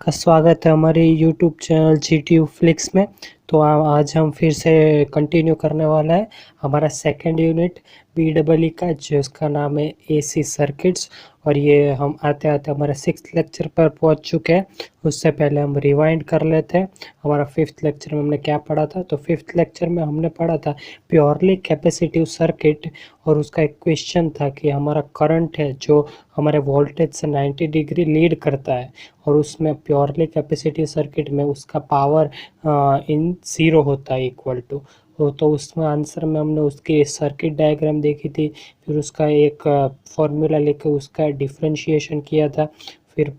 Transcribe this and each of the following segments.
का स्वागत है हमारे यूट्यूब चैनल GTU फ्लिक्स में। तो आज हम फिर से कंटिन्यू करने वाला है हमारा सेकंड यूनिट BEE का, जिसका नाम है AC सर्किट्स। और ये हम आते आते हमारे 6th लेक्चर पर पहुंच चुके हैं। उससे पहले हम रिवाइंड कर लेते हैं हमारा 5th लेक्चर में हमने क्या पढ़ा था। तो 5th लेक्चर में हमने पढ़ा था प्योरली कैपेसिटिव सर्किट, और उसका एक क्वेश्चन था कि हमारा करंट है जो हमारे वोल्टेज से 90 डिग्री लीड करता है, और उसमें प्योरली कैपेसिटिव सर्किट में उसका पावर इन ज़ीरो होता है इक्वल टू। तो उसमें आंसर में हमने उसकी सर्किट डायग्राम देखी थी, फिर उसका एक फॉर्मूला लेके उसका डिफरेंशिएशन किया था। फिर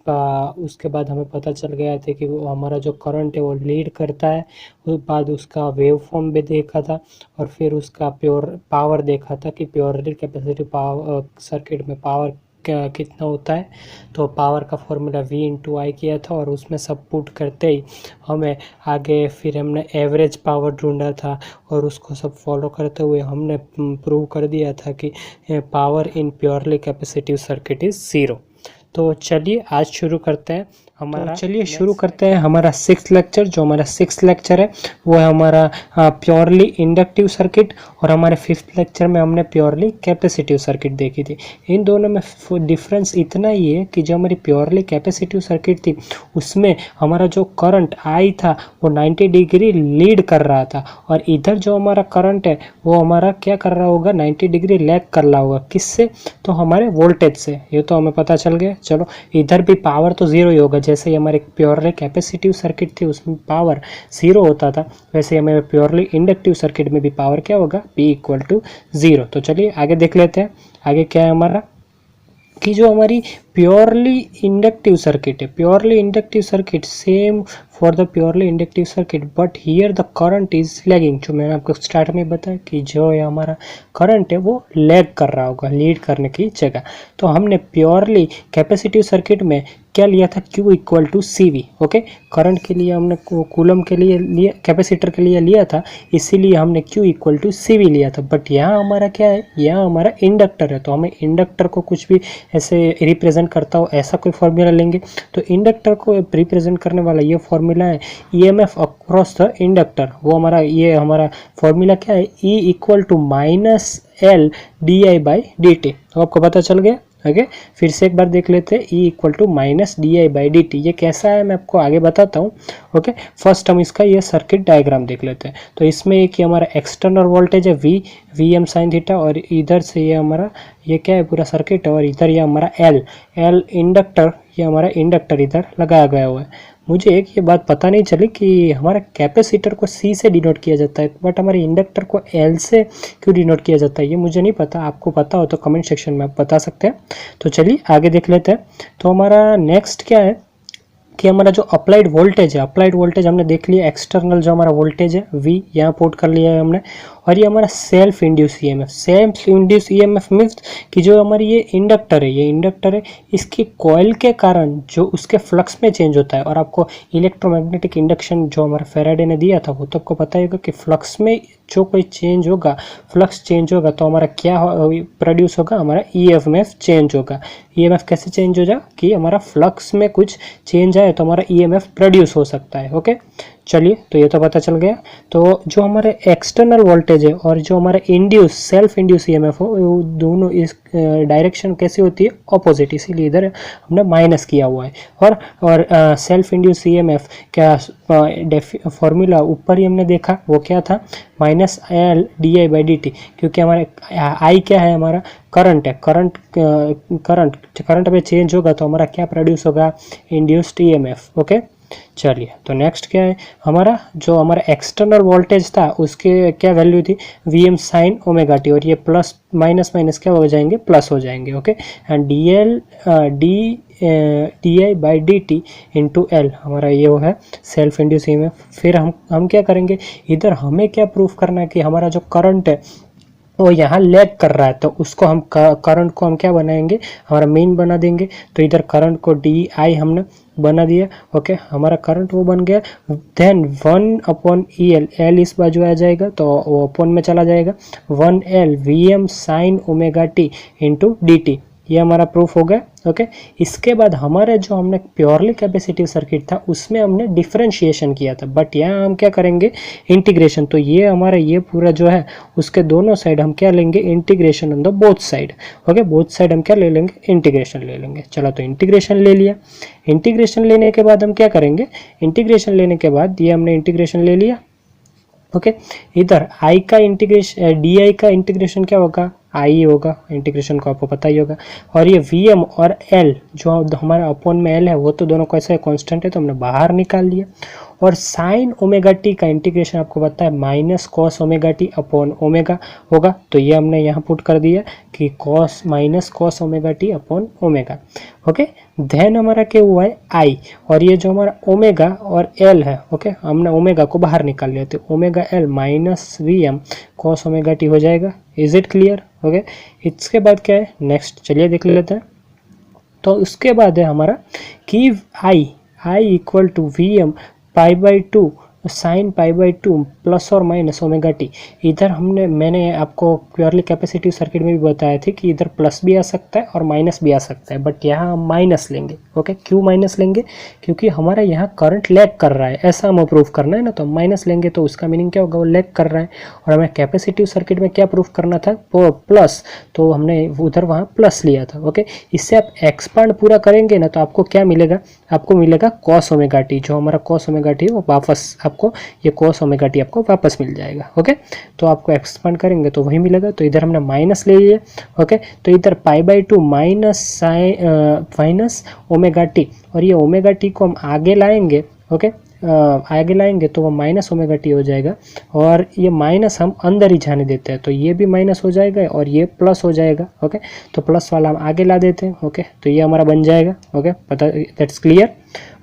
उसके बाद हमें पता चल गया था कि वो हमारा जो करंट है वो लीड करता है। उसके बाद उसका वेव फॉर्म भी देखा था, और फिर उसका प्योर पावर देखा था कि प्योरली कैपेसिटिव पावर सर्किट में पावर कितना होता है। तो पावर का फॉर्मूला V/I किया था, और उसमें सब पुट करते ही हमें आगे फिर हमने एवरेज पावर ढूंढा था, और उसको सब फॉलो करते हुए हमने प्रूव कर दिया था कि power in purely capacitive circuit is zero. तो चलिए आज शुरू करते हैं हमारा। शुरू करते हैं हमारा 6th लेक्चर। जो हमारा 6th लेक्चर है वो है हमारा प्योरली इंडक्टिव सर्किट, और हमारे 5th लेक्चर में हमने प्योरली कैपेसिटिव सर्किट देखी थी। इन दोनों में डिफरेंस इतना ही है कि जो हमारी प्योरली कैपेसिटिव सर्किट थी उसमें हमारा जो करंट I था वो 90 डिग्री लीड कर रहा था, और इधर जो हमारा करंट है वो हमारा क्या कर रहा होगा, 90 डिग्री लैग कर रहा होगा। किससे? तो हमारे वोल्टेज से। ये तो हमें पता चल गया। चलो, इधर भी पावर तो ज़ीरो ही होगा। जैसे ही हमारे प्योरली कैपेसिटिव सर्किट थी उसमें पावर ज़ीरो होता था, वैसे ही हमें प्योरली इंडक्टिव सर्किट में भी पावर क्या होगा, P=0। तो चलिए आगे देख लेते हैं। आगे क्या है हमारा कि जो हमारी प्योरली इंडक्टिव सर्किट है, purely inductive circuit same for the purely inductive circuit, but here the current is lagging. जो मैंने आपको स्टार्ट में बताया कि जो ये हमारा करंट है वो लैग कर रहा होगा लीड करने की जगह। तो हमने प्योरली कैपेसिटिव सर्किट में क्या लिया था, Q=CV। ओके, करंट के लिए हमने कूलम के लिए लिया, कैपेसिटर के लिए लिया था, इसीलिए हमने Q=CV लिया था। बट यहाँ हमारा क्या है, यहाँ हमारा इंडक्टर है, तो हमें इंडक्टर को कुछ भी ऐसे रिप्रेजेंट करता हो ऐसा कोई फॉर्मूला लेंगे। तो इंडक्टर को रिप्रेजेंट करने वाला ये फॉर्मूला है EMF अक्रॉस द इंडक्टर। वो हमारा ये हमारा फॉर्मूला क्या है, E=-L di/dt। तो आपको पता चल गया। ओके, फिर से एक बार देख लेते हैं। E=-di/dt। ये कैसा है मैं आपको आगे बताता हूँ। ओके, फर्स्ट हम इसका ये सर्किट डायग्राम देख लेते हैं। तो इसमें एक हमारा एक्सटर्नल वोल्टेज है Vm sin थीटा, और इधर से ये हमारा ये क्या है, पूरा सर्किट है, और इधर ये हमारा L इंडक्टर, ये हमारा इंडक्टर इधर लगाया गया हुआ है। मुझे एक ये बात पता नहीं चली कि हमारा कैपेसिटर को C से डिनोट किया जाता है, बट हमारे इंडक्टर को L से क्यों डिनोट किया जाता है ये मुझे नहीं पता। आपको पता हो तो कमेंट सेक्शन में आप बता सकते हैं। तो चलिए आगे देख लेते हैं। तो हमारा नेक्स्ट क्या है कि हमारा जो अप्लाइड वोल्टेज है, अप्लाइड वोल्टेज हमने देख लिया। एक्सटर्नल जो हमारा वोल्टेज है V यहाँ पुट कर लिया है हमने, और ये हमारा self induce EMF। Self induce EMF means कि जो हमारी ये इंडक्टर है, ये इंडक्टर है, इसकी कॉइल के कारण जो उसके फ्लक्स में चेंज होता है। और आपको इलेक्ट्रोमैग्नेटिक इंडक्शन जो हमारा फेराडे ने दिया था वो तो आपको पता होगा कि फ्लक्स में जो कोई चेंज होगा, फ्लक्स चेंज होगा तो हमारा क्या प्रोड्यूस होगा, हमारा EMF चेंज होगा। EMF कैसे चेंज हो जाए कि हमारा फ्लक्स में कुछ चेंज आए तो हमारा EMF प्रोड्यूस हो सकता है। ओके, चलिए, तो ये तो पता चल गया। तो जो हमारे एक्सटर्नल वोल्टेज है और जो हमारा इंड्यूस सेल्फ इंड्यूस EMF हो, वो दोनों इस डायरेक्शन कैसी होती है, ऑपोजिट, इसीलिए इधर हमने माइनस किया हुआ है। और सेल्फ इंड्यूस EMF क्या फॉर्मूला ऊपर ही हमने देखा, वो क्या था, -L di/dt, क्योंकि हमारे I क्या है, हमारा करंट है। करंट में चेंज होगा तो हमारा क्या प्रोड्यूस होगा, इंड्यूस्ड EMF। ओके, चलिए, तो नेक्स्ट क्या है हमारा, जो हमारा एक्सटर्नल वोल्टेज था उसके क्या वैल्यू थी, Vm sin ωt, और ये प्लस माइनस माइनस क्या हो जाएंगे, प्लस हो जाएंगे। Okay, and di/dt into L हमारा ये वो है सेल्फ इंड्यूस EMF। फिर हम क्या करेंगे, इधर हमें क्या प्रूफ करना है कि हमारा जो करंट है वो यहाँ लैग कर रहा है, तो उसको हम करंट को हम क्या बनाएंगे, हमारा मेन बना देंगे। तो इधर करंट को DI हमने बना दिया। ओके, हमारा करंट वो बन गया। देन 1/EL, L इस बाजू आ जाएगा तो वो अपन में चला जाएगा, 1L Vm sin ωt into dt। ये हमारा प्रूफ हो गया। ओके, इसके बाद हमारे जो हमने प्योरली कैपेसिटिव सर्किट था उसमें हमने डिफरेंशिएशन किया था, बट यहाँ हम क्या करेंगे, इंटीग्रेशन। तो ये हमारा ये पूरा जो है उसके दोनों साइड हम क्या लेंगे, integration on the both side. Okay, both side हम क्या ले लेंगे, इंटीग्रेशन ले लेंगे। चलो, तो इंटीग्रेशन ले लिया। इंटीग्रेशन लेने के बाद हम क्या करेंगे, इंटीग्रेशन लेने के बाद ये हमने इंटीग्रेशन ले लिया। ओके, इधर आई का इंटीग्रेशन, डी आई का इंटीग्रेशन क्या होगा, आई होगा, इंटीग्रेशन को आपको पता ही होगा। और ये वी एम और एल जो हमारा अपॉन में एल है वो तो दोनों कैसे कांस्टेंट है, तो हमने बाहर निकाल लिया। और साइन ओमेगा टी का इंटीग्रेशन आपको पता है minus cos omega t upon omega होगा, तो ये हमने यहाँ पुट कर दिया कि cos minus cos omega t upon omega. Okay, then हमारा क्या हुआ है, आई, और ये जो हमारा ओमेगा और एल है, ओके, हमने ओमेगा को बाहर निकाल लिया, तो omega L minus V M cos omega T हो जाएगा। Is it clear? ओके, इसके बाद क्या है नेक्स्ट, चलिए देख लेते हैं। तो उसके बाद है हमारा कि I equal to V M pi by two sine pi by two plus और माइनस ओमेगा टी। इधर मैंने आपको प्योरली कैपेसिटिव सर्किट में भी बताया थी कि इधर प्लस भी आ सकता है और माइनस भी आ सकता है, बट यहाँ हम माइनस लेंगे। ओके, क्यों माइनस लेंगे, क्योंकि हमारा यहाँ करंट लैग कर रहा है, ऐसा हमें प्रूफ करना है ना, तो माइनस लेंगे तो उसका मीनिंग क्या होगा, वो लैग कर रहा है। और हमें कैपेसिटिव सर्किट में क्या प्रूफ करना था, प्लस, तो हमने उधर वहाँ प्लस लिया था। ओके, इससे आप एक्सपांड पूरा करेंगे ना तो आपको क्या मिलेगा, आपको मिलेगा कॉस ओमेगा टी। जो हमारा कॉस ओमेगा टी वो वापस आपको ये कॉस ओमेगा टी आपको वापस मिल जाएगा। ओके, तो आपको एक्सपांड करेंगे तो वही मिलेगा। तो इधर हमने माइनस ले लिए। ओके, तो इधर पाई by to minus omega T, और ये ओमेगा टी को हम आगे लाएंगे। ओके, आगे लाएंगे तो वो माइनस ओमेगा टी हो जाएगा, और ये माइनस हम अंदर ही जाने देते हैं, तो ये भी माइनस हो जाएगा और ये प्लस हो जाएगा। ओके, तो प्लस वाला हम आगे ला देते हैं। ओके, तो ये हमारा बन जाएगा। ओके, पता, दैट्स क्लियर।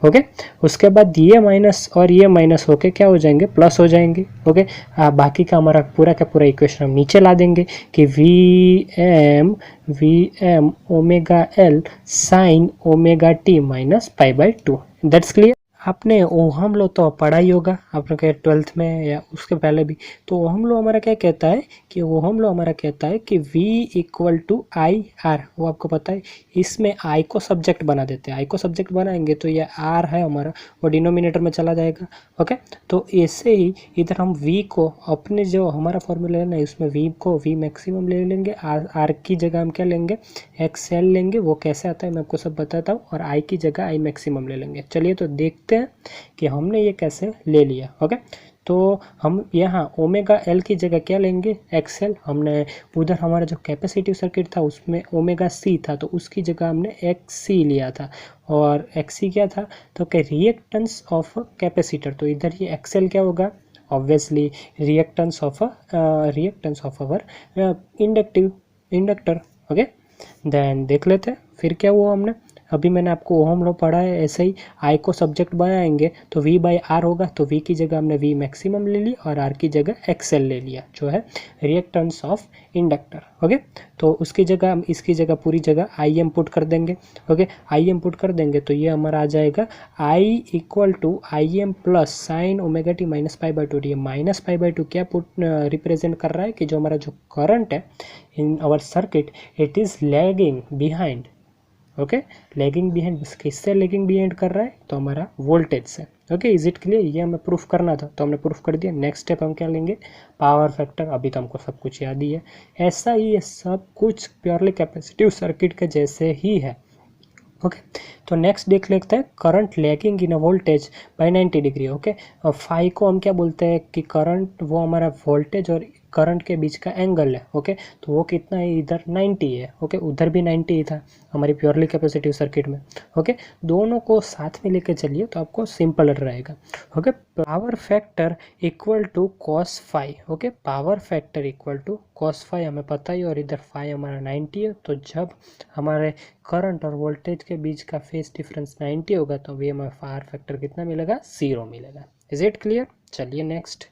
ओके, उसके बाद ये माइनस और ये माइनस होके क्या हो जाएंगे, प्लस हो जाएंगे। ओके, बाकी का हमारा पूरा का पूरा इक्वेशन हम नीचे ला देंगे कि V M omega L sine omega T minus pi by two. That's clear. आपने ओहम लो तो पढ़ा ही होगा आपने के 12th में या उसके पहले भी। तो ओहम लो हमारा क्या कहता है कि ओहम लो हमारा कहता है कि V equal to I R, वो आपको पता है। इसमें I को सब्जेक्ट बना देते हैं, I को सब्जेक्ट बनाएंगे तो ये R है हमारा, वो डिनोमिनेटर में चला जाएगा। ओके, तो ऐसे ही इधर हम V को अपने जो हमारा फॉर्मूला है ना उसमें V को V मैक्सिमम ले लेंगे, R की जगह हम क्या लेंगे, XL लेंगे। वो कैसे आता है मैं आपको सब बताता हूँ, और I की जगह I मैक्सिमम ले लेंगे। चलिए तो देखते हैं कि हमने ये कैसे ले लिया। ओके, तो हम यहाँ ओमेगा एल की जगह क्या लेंगे, एक्सएल। हमने उधर हमारा जो कैपेसिटिव सर्किट था उसमें ओमेगा सी था, तो उसकी जगह हमने एक्स सी लिया था। और एक्स सी क्या था, तो क्या रिएक्टेंस ऑफ कैपेसिटर, तो इधर ये एक्सएल क्या होगा, obviously reactance of our inductor. Okay, then देख लेते हैं फिर क्या हुआ। हमने अभी मैंने आपको ओहम लॉ पढ़ा है, ऐसे ही आई को सब्जेक्ट बनाएंगे तो V बाई आर होगा, तो V की जगह हमने V मैक्सिमम ले लिया और R की जगह XL ले लिया जो है रिएक्टेंस ऑफ इंडक्टर। ओके, तो उसकी जगह हम इसकी जगह पूरी जगह IM पुट कर देंगे। ओके, IM पुट कर देंगे तो ये हमारा आ जाएगा I equal to IM plus sine omega T minus pi by two. ये माइनस पाई बाई टू क्या रिप्रेजेंट कर रहा है कि जो हमारा जो करंट है in our circuit it is lagging behind. Okay, lagging behind, किससे लैगिंग बिहाइंड कर रहा है, तो हमारा वोल्टेज से। Okay, is it clear. ये हमें प्रूफ करना था तो हमने प्रूफ कर दिया। नेक्स्ट स्टेप हम क्या लेंगे, पावर फैक्टर। अभी तो हमको सब कुछ याद ही है, ऐसा ही ये सब कुछ प्योरली कैपेसिटिव सर्किट के जैसे ही है। ओके, तो नेक्स्ट देख लेते हैं current lagging in a voltage by 90 degree. Okay, phi को हम क्या बोलते हैं कि करंट वो हमारा वोल्टेज और करंट के बीच का एंगल है। ओके, तो वो कितना है, इधर 90 है। ओके, उधर भी 90 ही था हमारी प्योरली कैपेसिटिव सर्किट में। ओके, दोनों को साथ में लेके चलिए तो आपको सिंपल रहेगा। Okay, power factor equal to cos phi. Okay, power factor equal to cos phi हमें पता ही, और इधर फाई हमारा 90 है, तो जब हमारे करंट और वोल्टेज के बीच का फेज डिफरेंस 90 होगा तो भी हमें पावर फैक्टर कितना मिलेगा, 0 मिलेगा। Is it clear. चलिए नेक्स्ट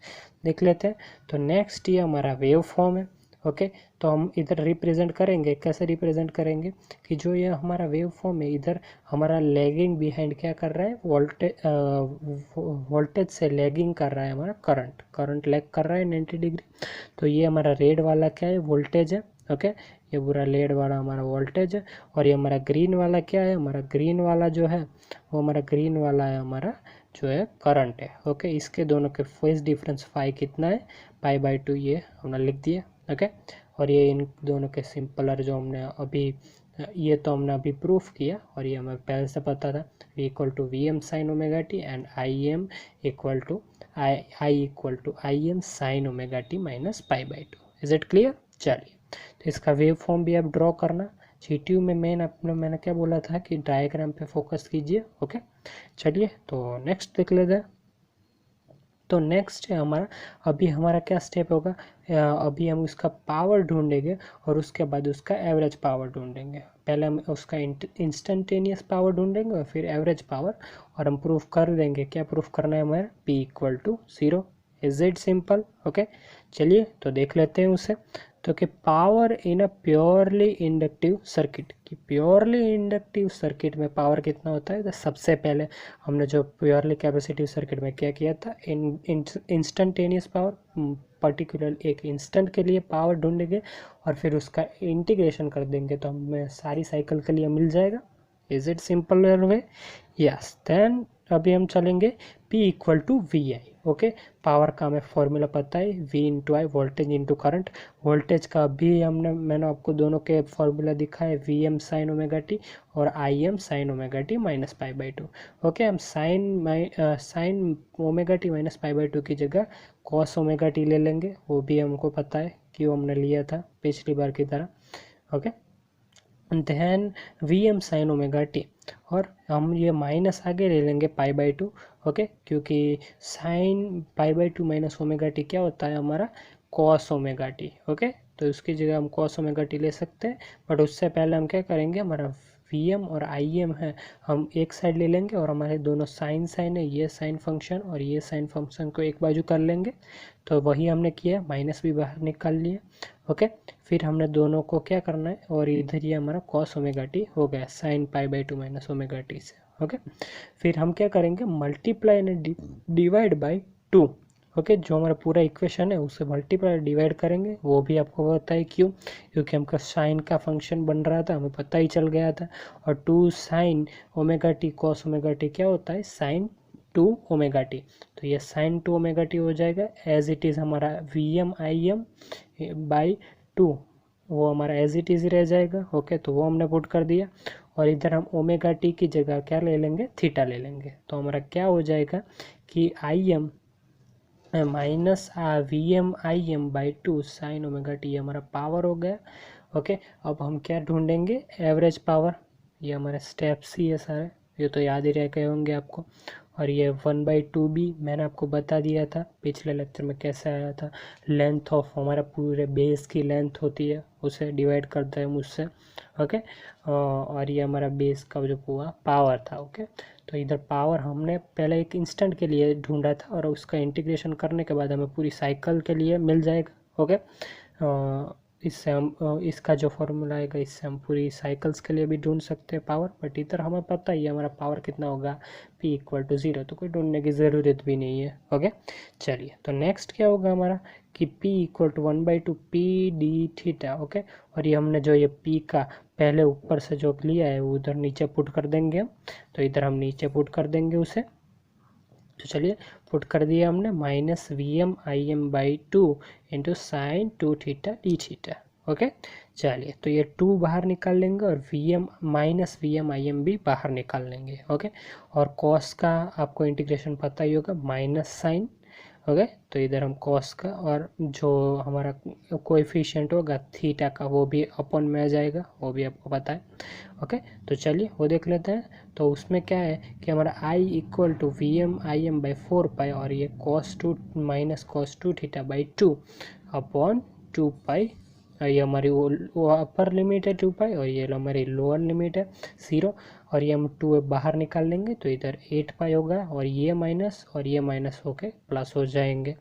देख लेते हैं। तो नेक्स्ट ये हमारा वेव फॉर्म है। ओके, तो हम इधर रिप्रेजेंट करेंगे, कैसे रिप्रेजेंट करेंगे कि जो ये हमारा वेव फॉर्म है इधर हमारा लैगिंग बिहाइंड क्या कर रहा है, वोल्टेज से लैगिंग कर रहा है हमारा करंट लैग कर रहा है 90 डिग्री। तो ये हमारा रेड वाला क्या है, वोल्टेज है। ओके, ये पूरा लेड वाला हमारा वोल्टेज है, और ये हमारा ग्रीन वाला क्या है, हमारा ग्रीन वाला जो है वो हमारा ग्रीन वाला है हमारा जो है करंट है। ओके, इसके दोनों के फेज डिफरेंस फाई कितना है, π/2 ये हमने लिख दिया। ओके, और ये इन दोनों के सिंपलर जो हमने अभी ये तो हमने अभी प्रूफ किया, और ये हमें पहले से पता था V equal to V M sine omega T and I equal to I M sine omega T minus π/2। Is it clear? चलिए, तो इसका वेव फॉर्म भी आप ड्रॉ करना। GTU में मैंने क्या बोला था कि डायग्राम पे फोकस कीजिए। ओके, चलिए तो नेक्स्ट देख लेते हैं। तो नेक्स्ट है हमारा, अभी हमारा क्या स्टेप होगा, अभी हम उसका पावर ढूंढेंगे और उसके बाद उसका एवरेज पावर ढूंढेंगे। पहले हम उसका इंस्टेंटेनियस पावर ढूंढेंगे और फिर एवरेज पावर, और हम प्रूफ कर देंगे। क्या प्रूफ करना है हमारा, P equal to 0। Is it simple? Okay, चलिए तो देख लेते हैं उसे। तो कि power in a purely inductive circuit, कि प्योरली इंडक्टिव सर्किट में पावर कितना होता है। तो सबसे पहले हमने जो प्योरली कैपेसिटिव सर्किट में क्या किया था, इंस्टेंटेनियस पावर, पर्टिकुलर एक इंस्टेंट के लिए पावर ढूंढेंगे और फिर उसका इंटीग्रेशन कर देंगे तो हमें सारी साइकिल के लिए मिल जाएगा। Is it simple way? Yes. Then अभी हम चलेंगे P equal to V I. Okay, power का हमें फॉर्मूला पता है, V into I, voltage into current. Voltage का भी मैंने आपको दोनों के फॉर्मूला दिखा है, V M sine omega T और I M sine omega T minus π/2। Okay, हम साइन ओमेगा टी माइनस π/2 की जगह कॉस ओमेगा टी ले लेंगे, वो भी हमको पता है कि वो हमने लिया था पिछली बार की तरह। Okay, then V M sine omega T, और हम ये माइनस आगे ले लेंगे π/2। ओके, क्योंकि साइन π/2 माइनस ओमेगा टी क्या होता है हमारा, कॉस ओमेगा टी। ओके, तो उसकी जगह हम कॉस ओमेगा टी ले सकते हैं, बट उससे पहले हम क्या करेंगे, हमारा वी एम और आई एम है, हम एक साइड ले लेंगे और हमारे दोनों साइन है, ये साइन फंक्शन और ये साइन फंक्शन को एक बाजू कर लेंगे। तो वही हमने किया, माइनस भी बाहर निकाल लिया। ओके, फिर हमने दोनों को क्या करना है, और इधर ये हमारा कॉस ओमेगा टी हो गया साइन π/2 माइनस ओमेगा टी से। ओके, फिर हम क्या करेंगे, multiply and divide by 2। Okay, जो हमारा पूरा इक्वेशन है उसे मल्टीप्लाई डिवाइड करेंगे, वो भी आपको पता है क्यों, क्योंकि हमका साइन का फंक्शन बन रहा था, हमें पता ही चल गया था। और 2 sine omega T cos omega T क्या होता है, साइन 2 ओमेगा टी। तो ये साइन 2 ओमेगा टी हो जाएगा, एज इट इज़ हमारा V M I M by 2, वो हमारा एज इट इज़ रह जाएगा। ओके, तो वो हमने पुट कर दिया, और इधर हम ओमेगा टी की जगह क्या ले लेंगे, थीटा ले लेंगे। तो हमारा क्या हो जाएगा कि I M minus V M I M by 2 sine omega T हमारा पावर हो गया। ओके, अब हम क्या ढूंढेंगे, एवरेज पावर। ये हमारे स्टेप्स ही है सारे, ये तो याद ही रह गए होंगे आपको। और ये 1/2 भी मैंने आपको बता दिया था पिछले लेक्चर में, कैसे आया था, लेंथ ऑफ हमारा पूरे बेस की लेंथ होती है, उसे डिवाइड करते हैं मुझसे। ओके, और ये हमारा बेस का जो पूरा पावर था। ओके, तो इधर पावर हमने पहले एक इंस्टेंट के लिए ढूंढा था, और उसका इंटीग्रेशन करने के बाद हमें पूरी साइकिल के लिए मिल जाएगा। ओके, इससे हम इसका जो फॉर्मूला आएगा, इससे हम पूरी साइकिल्स के लिए भी ढूंढ सकते हैं पावर, बट इधर हमें पता ही है हमारा पावर कितना होगा, P इक्वल टू 0, तो कोई ढूंढने की ज़रूरत भी नहीं है। ओके, चलिए तो नेक्स्ट क्या होगा हमारा कि P equal to 1/2 P D theta. Okay, और ये हमने जो ये P का पहले ऊपर से जो लिया है वो उधर नीचे पुट कर देंगे हम, तो इधर हम नीचे पुट कर देंगे उसे। तो चलिए पुट कर दिया हमने, minus V M I M by 2 into sine 2 theta D theta. Okay, चलिए तो ये 2 बाहर निकाल लेंगे, और V M minus V M I M भी बाहर निकाल लेंगे। ओके, और कॉस का आपको इंटीग्रेशन पता ही होगा, माइनस साइन। ओके, तो इधर हम कॉस का, और जो हमारा कोएफिशिएंट होगा थीटा का, वो भी अपन में आ जाएगा, वो भी आपको पता है। ओके, तो चलिए वो देख लेते हैं। तो उसमें क्या है कि हमारा I equal to V M I M by 4 और ये cos 2 minus cos 2 theta by 2 upon 2 ये हमारी वो अपर लिमिट है 2 और ये हमारी लोअर लिमिट है 0, और ये हम 2 बाहर निकाल लेंगे तो इधर 8 होगा, और ये माइनस होके प्लस हो जाएंगे।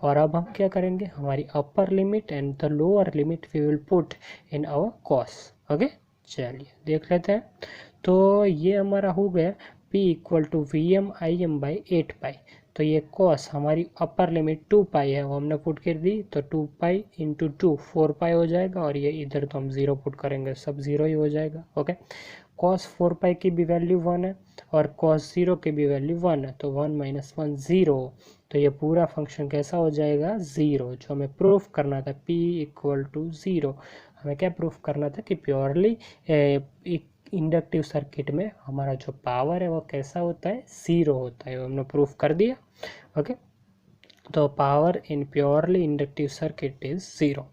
और अब हम क्या करेंगे, हमारी upper limit and the lower limit we will put in our cos. Okay, चलिए देख लेते हैं। तो ये हमारा हो गया P equal to V M I M by 8। तो ये कॉस हमारी अपर लिमिट 2 पाई है वो हमने पुट कर दी, तो 2 पाई इंटू 2 4 पाई हो जाएगा, और ये इधर तो हम 0 पुट करेंगे, सब 0 ही हो जाएगा। ओके, कॉस 4 पाई की भी वैल्यू 1 है और कॉस 0 की भी वैल्यू 1 है, तो 1 माइनस 1 0, तो ये पूरा फंक्शन कैसा हो जाएगा 0। जो हमें प्रूफ करना था p इक्वल टू 0, हमें क्या प्रूफ करना था कि प्योरली इंडक्टिव सर्किट में हमारा जो पावर है वो कैसा होता है 0 होता है, वो हमने प्रूफ कर दिया। ओके, तो power in purely inductive circuit is 0।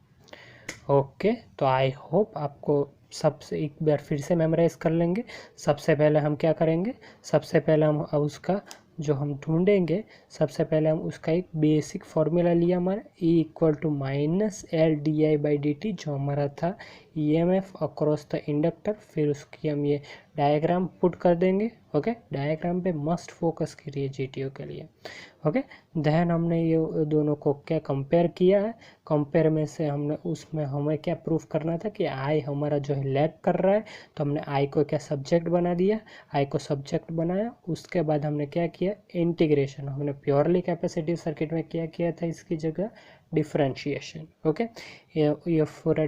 Okay, तो आई होप आपको सबसे एक बार फिर से मेमोराइज कर लेंगे। सबसे पहले हम क्या करेंगे, सबसे पहले हम उसका जो हम ढूंढेंगे, सबसे पहले हम उसका एक बेसिक फॉर्मूला लिया हमारा E equal to minus L D I by D T, जो हमारा था EMF अक्रॉस द इंडक्टर। फिर उसकी हम ये डायग्राम पुट कर देंगे। ओके, डायग्राम पे मस्ट फोकस करिए GTO के लिए। ओके, देन हमने ये दोनों को क्या कंपेयर किया है, कंपेयर में से हमने उसमें हमें क्या प्रूफ करना था कि आई हमारा जो है लैग कर रहा है, तो हमने आई को क्या सब्जेक्ट बना दिया, आई को सब्जेक्ट बनाया। उसके बाद हमने क्या किया, इंटीग्रेशन, हमने प्योरली कैपेसिटिव सर्किट में क्या किया था, इसकी जगह डिफरेंशिएशन। ओके, ये पूरा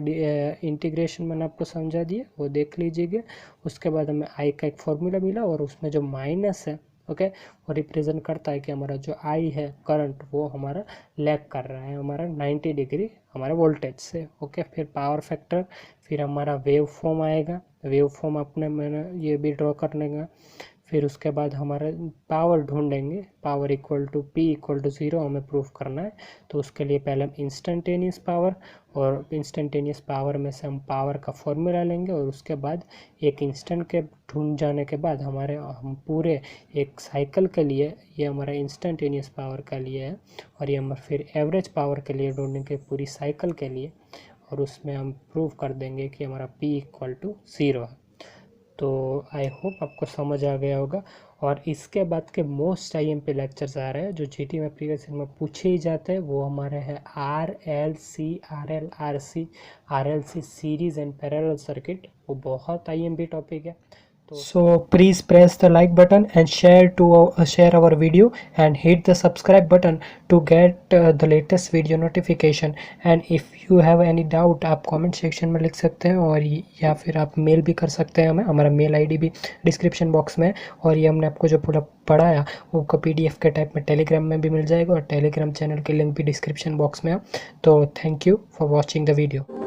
इंटीग्रेशन मैंने आपको समझा दिया, वो देख लीजिएगा। उसके बाद हमें आई का एक फॉर्मूला मिला, और उसमें जो माइनस है ओके वो रिप्रेजेंट करता है कि हमारा जो आई है करंट वो हमारा लैग कर रहा है हमारा 90 डिग्री हमारे वोल्टेज से। ओके, फिर पावर फैक्टर, फिर हमारा वेव फॉर्म आएगा, वेव फॉर्म अपने मैंने ये भी ड्रॉ करने का। फिर उसके बाद हमारा पावर ढूंढेंगे, power equal to P equal to 0 हमें प्रूफ करना है। तो उसके लिए पहले हम इंस्टेंटेनियस पावर, और इंस्टेंटेनियस पावर में से हम पावर का फॉर्मूला लेंगे, और उसके बाद एक इंस्टेंट के ढूंढ जाने के बाद हम पूरे एक साइकिल के लिए, ये हमारा इंस्टेंटेनियस पावर का लिए है, और ये हम फिर एवरेज पावर के लिए ढूंढेंगे पूरी साइकिल के लिए, और उसमें हम प्रूव कर देंगे कि हमारा P इक्वल टू 0 है। तो आई होप आपको समझ आ गया होगा। और इसके बाद के मोस्ट IMP लेक्चर्स आ रहे हैं जो GT में प्रीवियस ईयर में पूछे ही जाते हैं, वो हमारे हैं RLC series and parallel circuit, वो बहुत IMP टॉपिक है। So please press the like button and share our video and hit the subscribe button to get the latest video notification. And if you have any doubt आप comment section में लिख सकते हैं, और या फिर आप मेल भी कर सकते हैं हमें, हमारा मेल ID भी डिस्क्रिप्शन बॉक्स में। और ये हमने आपको जो पूरा पढ़ाया वो PDF के टाइप में टेलीग्राम में भी मिल जाएगा, और टेलीग्राम चैनल की लिंक भी डिस्क्रिप्शन बॉक्स में है। तो thank you for watching the video.